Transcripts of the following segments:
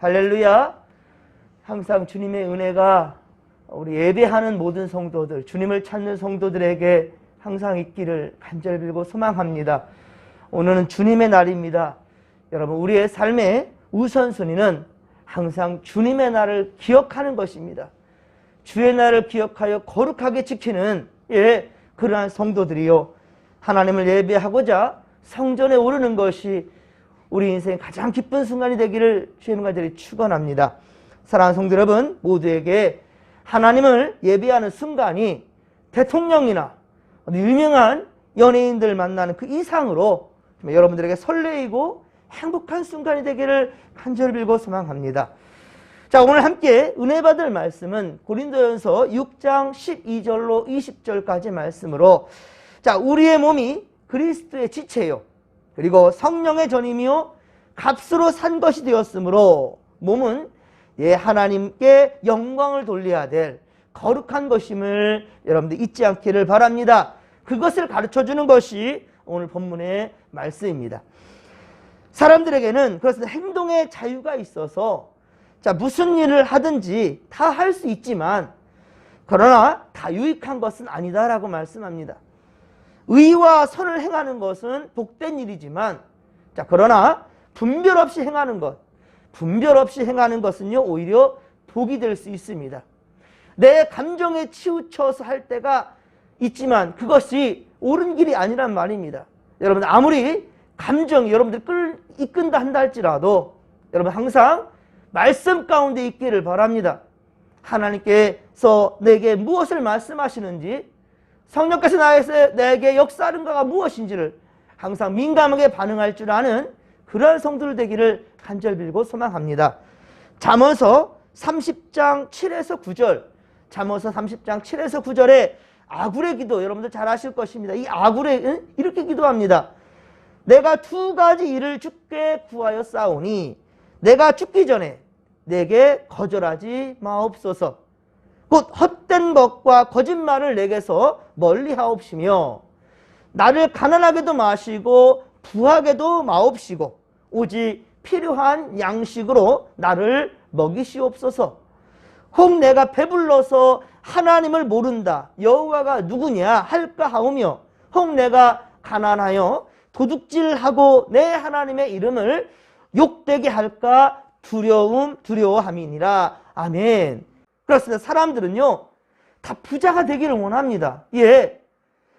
할렐루야. 항상 주님의 은혜가 우리 예배하는 모든 성도들, 주님을 찾는 성도들에게 항상 있기를 간절히 빌고 소망합니다. 오늘은 주님의 날입니다. 여러분, 우리의 삶의 우선순위는 항상 주님의 날을 기억하는 것입니다. 주의 날을 기억하여 거룩하게 지키는 그러한 성도들이요, 하나님을 예배하고자 성전에 오르는 것이 우리 인생의 가장 기쁜 순간이 되기를 주님과 간절히 축원합니다. 사랑하는 성도 여러분, 모두에게 하나님을 예배하는 순간이 대통령이나 유명한 연예인들 만나는 그 이상으로 여러분들에게 설레이고 행복한 순간이 되기를 간절히 빌고 소망합니다. 자, 오늘 함께 은혜 받을 말씀은 고린도전서 6장 12절로 20절까지 말씀으로, 자, 우리의 몸이 그리스도의 지체요 그리고 성령의 전임이요 값으로 산 것이 되었으므로 몸은 하나님께 영광을 돌려야 될 거룩한 것임을 여러분들 잊지 않기를 바랍니다. 그것을 가르쳐주는 것이 오늘 본문의 말씀입니다. 사람들에게는 그렇습니다. 행동의 자유가 있어서 자, 무슨 일을 하든지 다 할 수 있지만 그러나 다 유익한 것은 아니다라고 말씀합니다. 의와 선을 행하는 것은 복된 일이지만, 자, 그러나 분별 없이 행하는 것은요 오히려 복이 될 수 있습니다. 내 감정에 치우쳐서 할 때가 있지만 그것이 옳은 길이 아니란 말입니다. 여러분, 아무리 감정이 여러분들 이끈다 한다 할지라도 여러분 항상 말씀 가운데 있기를 바랍니다. 하나님께서 내게 무엇을 말씀하시는지, 성령께서 내게 역사하는 바가 무엇인지를 항상 민감하게 반응할 줄 아는 그러한 성도들 되기를 간절히 빌고 소망합니다. 잠언서 30장 7에서 9절, 잠언서 30장 7에서 9절에 아굴의 기도, 여러분들 잘 아실 것입니다. 이 아굴의 이렇게 기도합니다. 내가 두 가지 일을 주께 구하여 싸우니 내가 죽기 전에 내게 거절하지 마옵소서. 곧 헛된 것과 거짓말을 내게서 멀리하옵시며 나를 가난하게도 마시고 부하게도 마옵시고 오직 필요한 양식으로 나를 먹이시옵소서. 혹 내가 배불러서 하나님을 모른다, 여호와가 누구냐 할까 하오며, 혹 내가 가난하여 도둑질하고 내 하나님의 이름을 욕되게 할까 두려워함이니라. 아멘. 그렇습니다. 사람들은요 다 부자가 되기를 원합니다.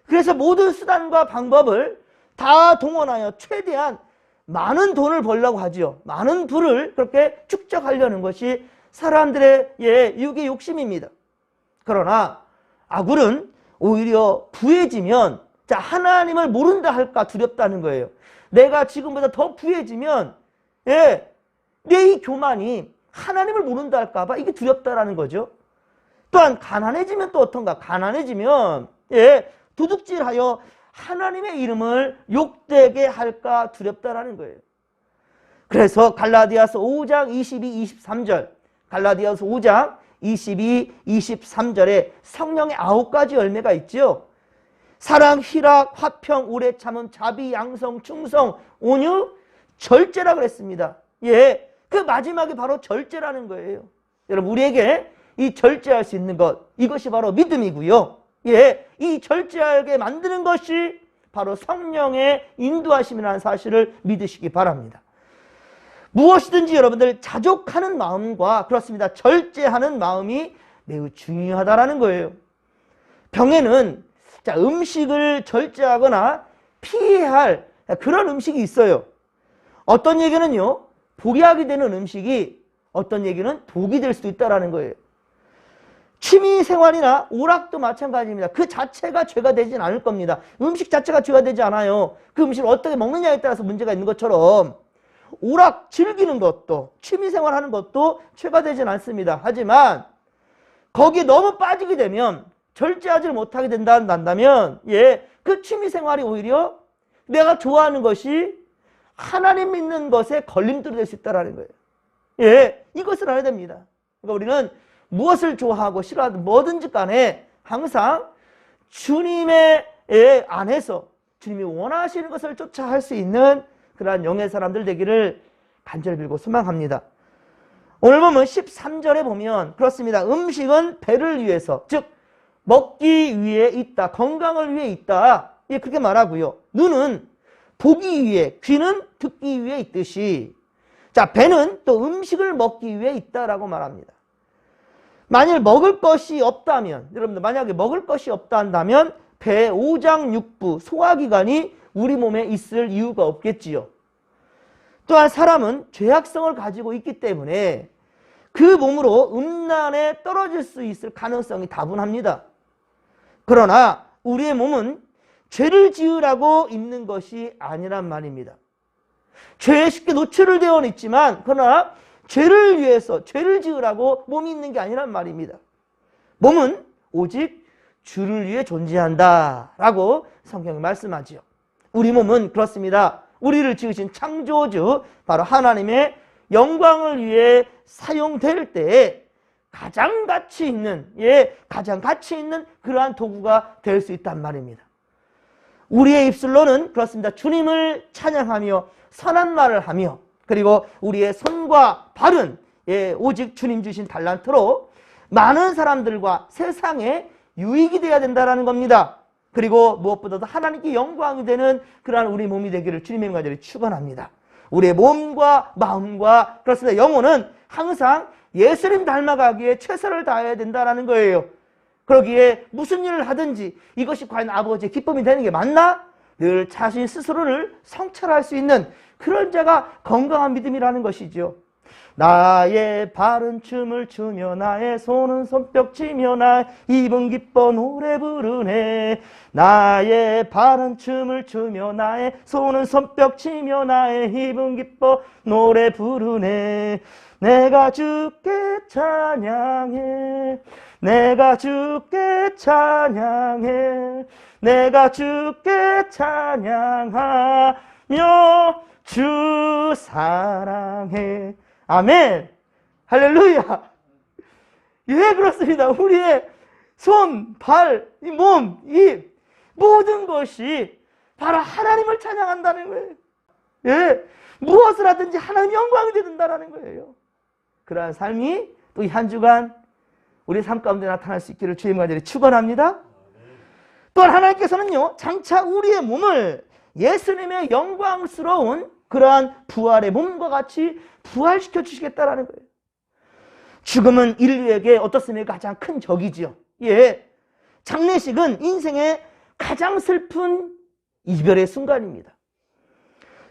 그래서 모든 수단과 방법을 다 동원하여 최대한 많은 돈을 벌려고 하지요. 많은 부를 그렇게 축적하려는 것이 사람들의 육의 욕심입니다. 그러나 아굴은 오히려 부해지면, 자, 하나님을 모른다 할까 두렵다는 거예요. 내가 지금보다 더 부해지면 내 이 교만이 하나님을 모른다 할까 봐 이게 두렵다라는 거죠. 또한 가난해지면 또 어떤가? 가난해지면 도둑질하여 하나님의 이름을 욕되게 할까 두렵다라는 거예요. 그래서 갈라디아서 5장 22, 23절, 갈라디아서 5장 22, 23절에 성령의 9가지 열매가 있죠. 사랑, 희락, 화평, 오래 참음, 자비, 양성, 충성, 온유, 절제라 그랬습니다. 그 마지막이 바로 절제라는 거예요. 여러분, 우리에게 이 절제할 수 있는 것, 이것이 바로 믿음이고요. 이 절제하게 만드는 것이 바로 성령의 인도하심이라는 사실을 믿으시기 바랍니다. 무엇이든지 여러분들 자족하는 마음과 그렇습니다. 절제하는 마음이 매우 중요하다라는 거예요. 병에는 자, 음식을 절제하거나 피해야 할 그런 음식이 있어요. 어떤 얘기는요, 복약이 되는 음식이 어떤 얘기는 독이 될 수도 있다는 거예요. 취미생활이나 오락도 마찬가지입니다. 그 자체가 죄가 되진 않을 겁니다. 음식 자체가 죄가 되지 않아요. 그 음식을 어떻게 먹느냐에 따라서 문제가 있는 것처럼 오락 즐기는 것도, 취미생활하는 것도 죄가 되진 않습니다. 하지만 거기에 너무 빠지게 되면, 절제하지 못하게 된다면 그 취미생활이 오히려 내가 좋아하는 것이 하나님 믿는 것에 걸림돌이 될 수 있다는 거예요. 이것을 알아야 됩니다. 그러니까 우리는 무엇을 좋아하고 싫어하든 뭐든지 간에 항상 주님의 안에서 주님이 원하시는 것을 쫓아 할 수 있는 그러한 영의 사람들 되기를 간절히 빌고 소망합니다. 오늘 보면 13절에 보면 그렇습니다. 음식은 배를 위해서, 즉 먹기 위해 있다. 건강을 위해 있다. 예, 그렇게 말하고요. 눈은 보기 위해, 귀는 듣기 위해 있듯이, 자, 배는 또 음식을 먹기 위해 있다라고 말합니다. 만일 먹을 것이 없다면, 여러분들 만약에 먹을 것이 없다 한다면 배, 오장, 육부, 소화기관이 우리 몸에 있을 이유가 없겠지요. 또한 사람은 죄악성을 가지고 있기 때문에 그 몸으로 음란에 떨어질 수 있을 가능성이 다분합니다. 그러나 우리의 몸은 죄를 지으라고 있는 것이 아니란 말입니다. 죄에 쉽게 노출을 되어 있지만 그러나 죄를 위해서 죄를 지으라고 몸이 있는 게 아니란 말입니다. 몸은 오직 주를 위해 존재한다라고 성경이 말씀하지요. 우리 몸은 그렇습니다. 우리를 지으신 창조주 바로 하나님의 영광을 위해 사용될 때 가장 가치 있는, 가장 가치 있는 그러한 도구가 될 수 있단 말입니다. 우리의 입술로는 그렇습니다. 주님을 찬양하며 선한 말을 하며, 그리고 우리의 손과 발은 오직 주님 주신 달란트로 많은 사람들과 세상에 유익이 되어야 된다는 겁니다. 그리고 무엇보다도 하나님께 영광이 되는 그러한 우리 몸이 되기를 주님의 간절히 축원합니다. 우리의 몸과 마음과 그렇습니다. 영혼은 항상 예수님 닮아가기에 최선을 다해야 된다는 거예요. 그러기에 무슨 일을 하든지 이것이 과연 아버지의 기쁨이 되는 게 맞나? 늘 자신 스스로를 성찰할 수 있는 그런 자가 건강한 믿음이라는 것이죠. 나의 발은 춤을 추며 나의 손은 손뼉치며 나의 입은 기뻐 노래 부르네. 나의 발은 춤을 추며 나의 손은 손뼉치며 나의 입은 기뻐 노래 부르네. 내가 주께 찬양해. 내가 주께 찬양해. 내가 주께 찬양하며 주 사랑해. 아멘. 할렐루야. 예, 그렇습니다. 우리의 손, 발, 이 몸, 입 모든 것이 바로 하나님을 찬양한다는 거예요. 예, 무엇을 하든지 하나님 영광이 된다는 거예요. 그러한 삶이 또 이 한 주간 우리 삶 가운데 나타날 수 있기를 주의 간절히 축원합니다. 또한 하나님께서는요, 장차 우리의 몸을 예수님의 영광스러운 그러한 부활의 몸과 같이 부활시켜 주시겠다라는 거예요. 죽음은 인류에게 어떻습니까? 가장 큰 적이지요. 예, 장례식은 인생의 가장 슬픈 이별의 순간입니다.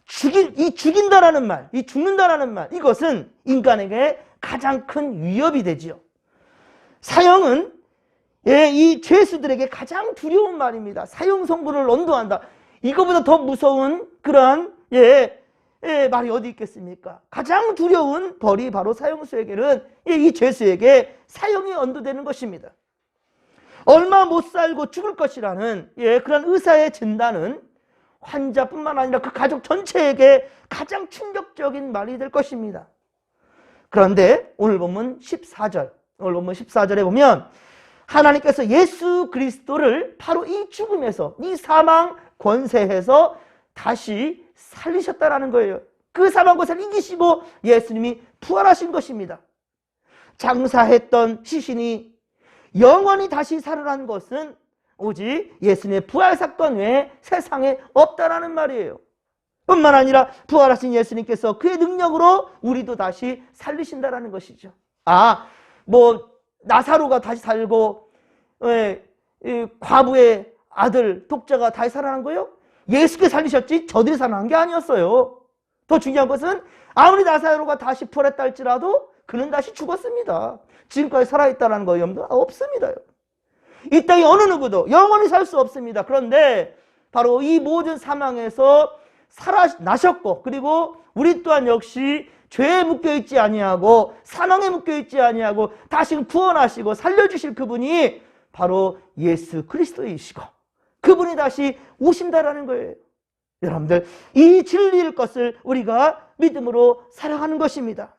죽인다라는 말, 이 죽는다라는 말, 이것은 인간에게 가장 큰 위협이 되지요. 사형은 이 죄수들에게 가장 두려운 말입니다. 사형 선고를 언도한다. 이거보다 더 무서운 그런 말이 어디 있겠습니까? 가장 두려운 벌이 바로 사형수에게는 이 죄수에게 사형이 언도되는 것입니다. 얼마 못 살고 죽을 것이라는 그런 의사의 진단은 환자뿐만 아니라 그 가족 전체에게 가장 충격적인 말이 될 것입니다. 그런데 오늘 본문 14절에 보면 하나님께서 예수 그리스도를 바로 이 죽음에서, 이 사망 권세에서 다시 살리셨다라는 거예요. 그 사망 권세를 이기시고 예수님이 부활하신 것입니다. 장사했던 시신이 영원히 다시 살아난 것은 오직 예수님의 부활 사건 외에 세상에 없다라는 말이에요. 뿐만 아니라 부활하신 예수님께서 그의 능력으로 우리도 다시 살리신다라는 것이죠. 나사로가 다시 살고 과부의 아들 독자가 다시 살아난 거예요? 예수께 살리셨지 저들이 살아난 게 아니었어요. 더 중요한 것은 아무리 나사로가 다시 부활했다 할지라도 그는 다시 죽었습니다. 지금까지 살아있다는 거 염려 없습니다. 이 땅에 어느 누구도 영원히 살 수 없습니다. 그런데 바로 이 모든 사망에서 살아나셨고, 그리고 우리 또한 역시 죄에 묶여있지 아니하고 사망에 묶여있지 아니하고 다시 구원하시고 살려주실 그분이 바로 예수 그리스도이시고 그분이 다시 오신다라는 거예요. 여러분들, 이 진리일 것을 우리가 믿음으로 살아가는 것입니다.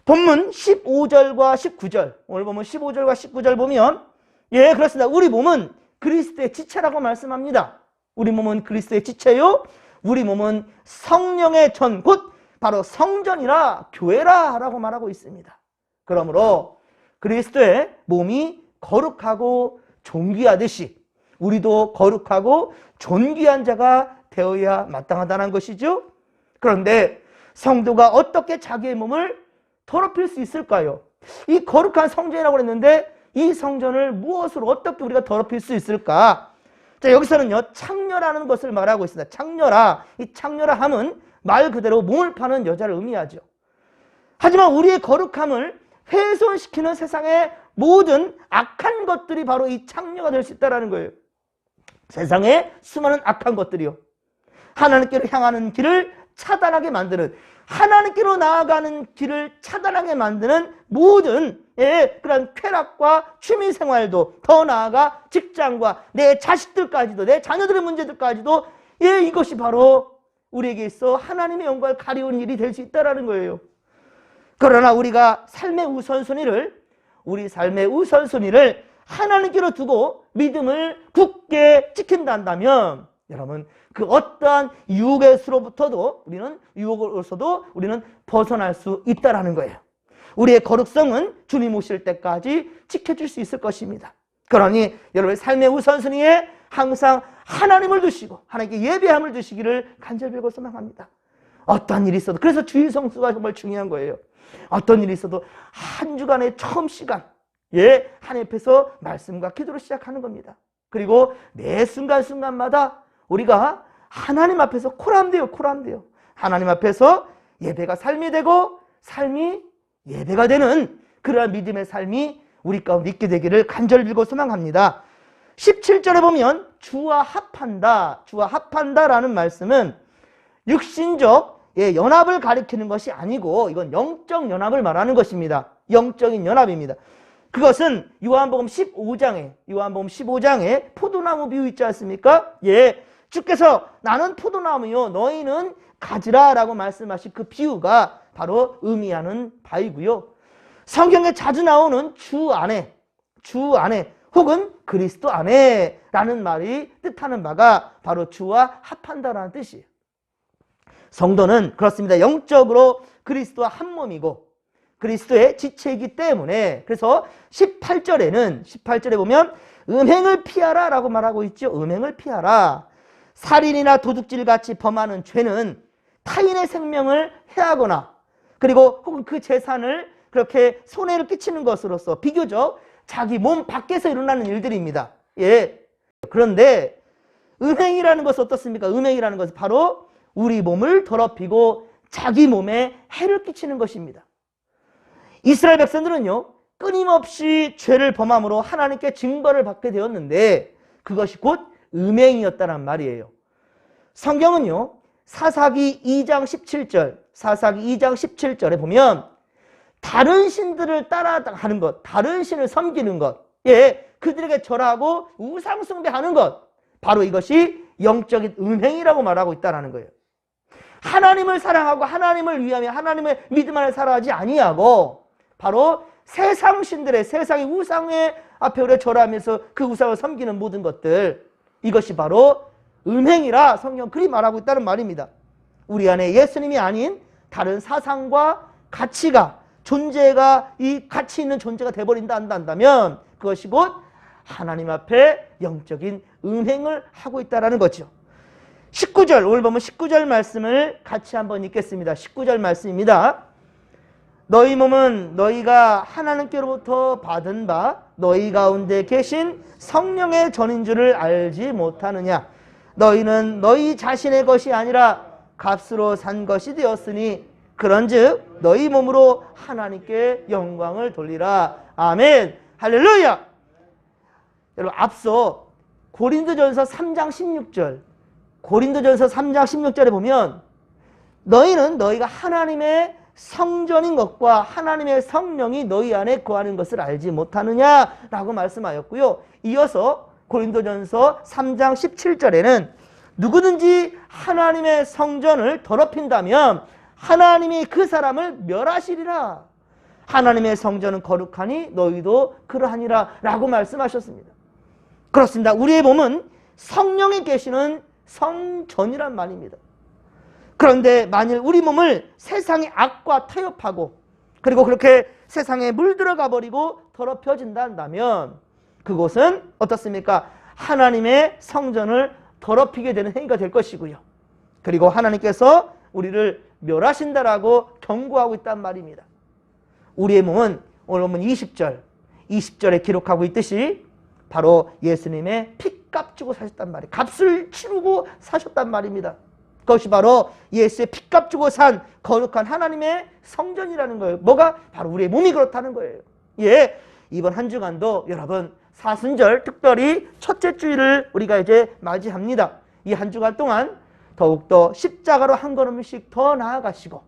본문 15절과 19절, 오늘 보면 15절과 19절 보면 그렇습니다. 우리 몸은 그리스도의 지체라고 말씀합니다. 우리 몸은 그리스도의 지체요, 우리 몸은 성령의 전, 곧 바로 성전이라 교회라 라고 말하고 있습니다. 그러므로 그리스도의 몸이 거룩하고 존귀하듯이 우리도 거룩하고 존귀한 자가 되어야 마땅하다는 것이죠. 그런데 성도가 어떻게 자기의 몸을 더럽힐 수 있을까요? 이 거룩한 성전이라고 했는데 이 성전을 무엇으로 어떻게 우리가 더럽힐 수 있을까? 자, 여기서는요, 창녀라는 것을 말하고 있습니다. 창녀라, 이 창녀라 함은 말 그대로 몸을 파는 여자를 의미하죠. 하지만 우리의 거룩함을 훼손시키는 세상의 모든 악한 것들이 바로 이 창녀가 될 수 있다는 거예요. 세상에 수많은 악한 것들이요, 하나님께로 향하는 길을 차단하게 만드는, 하나님께로 나아가는 길을 차단하게 만드는 모든 그런 쾌락과 취미생활도, 더 나아가 직장과 내 자식들까지도, 내 자녀들의 문제들까지도 이것이 바로 우리에게 있어 하나님의 영광을 가리우는 일이 될 수 있다는 거예요. 그러나 우리가 우리 삶의 우선순위를 하나님께로 두고 믿음을 굳게 지킨다면 여러분, 그 어떠한 유혹으로서도 우리는 벗어날 수 있다는 거예요. 우리의 거룩성은 주님 오실 때까지 지켜줄 수 있을 것입니다. 그러니 여러분의 삶의 우선순위에 항상 하나님을 두시고 하나님께 예배함을 두시기를 간절히 빌고 소망합니다. 어떤 일이 있어도, 그래서 주일 성수가 정말 중요한 거예요. 어떤 일이 있어도 한 주간의 처음 시간, 하나님 앞에서 말씀과 기도로 시작하는 겁니다. 그리고 매 순간순간마다 우리가 하나님 앞에서 코람돼요. 하나님 앞에서 예배가 삶이 되고 삶이 예배가 되는 그러한 믿음의 삶이 우리 가운데 있게 되기를 간절히 빌고 소망합니다. 17절에 보면 주와 합한다라는 말씀은 육신적 연합을 가리키는 것이 아니고 이건 영적 연합을 말하는 것입니다. 영적인 연합입니다. 그것은 요한복음 15장에 포도나무 비유 있지 않습니까? 주께서 나는 포도나무요 너희는 가지라 라고 말씀하신 그 비유가 바로 의미하는 바이고요. 성경에 자주 나오는 주 안에 혹은 그리스도 안에 라는 말이 뜻하는 바가 바로 주와 합한다라는 뜻이에요. 성도는 그렇습니다. 영적으로 그리스도와 한 몸이고 그리스도의 지체이기 때문에, 그래서 18절에 보면 음행을 피하라 라고 말하고 있죠. 음행을 피하라. 살인이나 도둑질같이 범하는 죄는 타인의 생명을 해하거나 그리고 혹은 그 재산을 그렇게 손해를 끼치는 것으로서 비교적 자기 몸 밖에서 일어나는 일들입니다. 그런데 음행이라는 것은 어떻습니까? 음행이라는 것은 바로 우리 몸을 더럽히고 자기 몸에 해를 끼치는 것입니다. 이스라엘 백성들은요, 끊임없이 죄를 범함으로 하나님께 징벌을 받게 되었는데 그것이 곧 음행이었다는 말이에요. 성경은요, 사사기 2장 17절에 보면 다른 신들을 따라하는 것, 다른 신을 섬기는 것, 그들에게 절하고 우상 숭배하는 것, 바로 이것이 영적인 음행이라고 말하고 있다는 거예요. 하나님을 사랑하고 하나님을 위하며 하나님의 믿음 안에 살아가지 아니하고 바로 세상 신들의, 세상의 우상의 앞에 우리가 절하면서 그 우상을 섬기는 모든 것들, 이것이 바로 음행이라 성경 그리 말하고 있다는 말입니다. 우리 안에 예수님이 아닌 다른 사상과 가치가, 존재가, 이 가치 있는 존재가 되어버린다 한다면 그것이 곧 하나님 앞에 영적인 음행을 하고 있다는 거죠. 19절, 오늘 보면 19절 말씀을 같이 한번 읽겠습니다. 19절 말씀입니다. 너희 몸은 너희가 하나님께로부터 받은 바 너희 가운데 계신 성령의 전인 줄을 알지 못하느냐. 너희는 너희 자신의 것이 아니라 값으로 산 것이 되었으니 그런즉 너희 몸으로 하나님께 영광을 돌리라. 아멘. 할렐루야. 여러분, 앞서 고린도전서 3장 16절에 보면 너희는 너희가 하나님의 성전인 것과 하나님의 성령이 너희 안에 거하는 것을 알지 못하느냐라고 말씀하였고요. 이어서 고린도전서 3장 17절에는 누구든지 하나님의 성전을 더럽힌다면 하나님이 그 사람을 멸하시리라. 하나님의 성전은 거룩하니 너희도 그러하니라 라고 말씀하셨습니다. 그렇습니다. 우리의 몸은 성령이 계시는 성전이란 말입니다. 그런데 만일 우리 몸을 세상의 악과 타협하고 그리고 그렇게 세상에 물들어가 버리고 더럽혀진다 한다면 그곳은 어떻습니까? 하나님의 성전을 더럽히게 되는 행위가 될 것이고요. 그리고 하나님께서 우리를 멸하신다라고 경고하고 있단 말입니다. 우리의 몸은 오늘 보면 20절에 기록하고 있듯이 바로 예수님의 피값 주고 사셨단 말이에요. 값을 치르고 사셨단 말입니다. 그것이 바로 예수의 피값 주고 산 거룩한 하나님의 성전이라는 거예요. 뭐가? 바로 우리의 몸이 그렇다는 거예요. 예, 이번 한 주간도 여러분 사순절 특별히 첫째 주일을 우리가 이제 맞이합니다. 이 한 주간 동안 더욱더 십자가로 한 걸음씩 더 나아가시고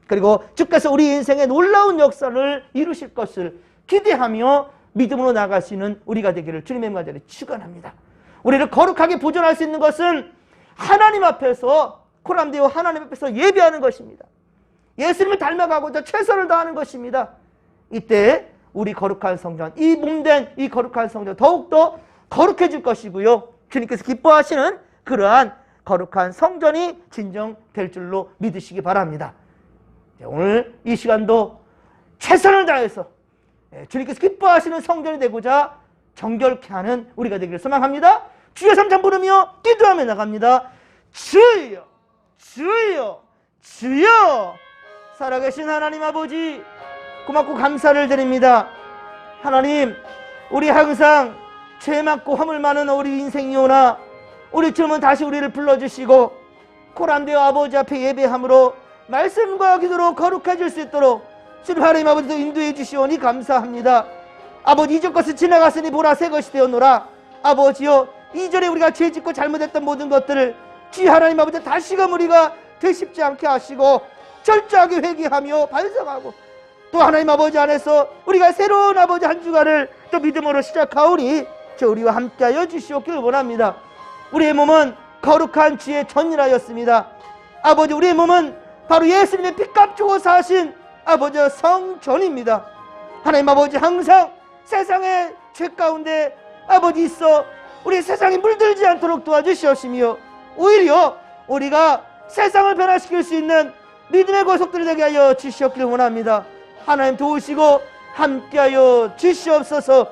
그리고 주께서 우리 인생의 놀라운 역사를 이루실 것을 기대하며 믿음으로 나아갈 수 있는 우리가 되기를 주님의 말대로 축원합니다. 우리를 거룩하게 보존할 수 있는 것은 하나님 앞에서 코람데오 하나님 앞에서 예배하는 것입니다. 예수님을 닮아가고자 최선을 다하는 것입니다. 이때 우리 거룩한 성전, 이 몸된 이 거룩한 성전 더욱더 거룩해질 것이고요. 주님께서 기뻐하시는 그러한 거룩한 성전이 진정될 줄로 믿으시기 바랍니다. 오늘 이 시간도 최선을 다해서 주님께서 기뻐하시는 성전이 되고자 정결케 하는 우리가 되기를 소망합니다. 주여 3장 부르며 기도하며 나갑니다. 주여 주여 주여. 살아계신 하나님 아버지 고맙고 감사를 드립니다. 하나님, 우리 항상 죄 많고 허물 많은 우리 인생이오나 우리처럼은 다시 우리를 불러주시고 코람데오 아버지 앞에 예배함으로 말씀과 기도로 거룩해질 수 있도록 주님 하나님 아버지도 인도해 주시오니 감사합니다. 아버지, 이전 것을 지나갔으니 보라 새 것이 되었노라. 아버지여, 이전에 우리가 죄짓고 잘못했던 모든 것들을 주님 하나님 아버지 다시금 우리가 되씹지 않게 하시고 철저하게 회개하며 반성하고 또 하나님 아버지 안에서 우리가 새로운 아버지 한 주간을 또 믿음으로 시작하오니 저 우리와 함께하여 주시옵기를 원합니다. 우리의 몸은 거룩한 주의 전이라였습니다. 아버지, 우리의 몸은 바로 예수님의 피값 주고 사신 아버지 성전입니다. 하나님 아버지, 항상 세상의 죄 가운데 아버지 있어 우리 세상에 물들지 않도록 도와주시옵시며 오히려 우리가 세상을 변화시킬 수 있는 믿음의 고속들이 되게 하여 주시옵기를 원합니다. 하나님 도우시고 함께하여 주시옵소서.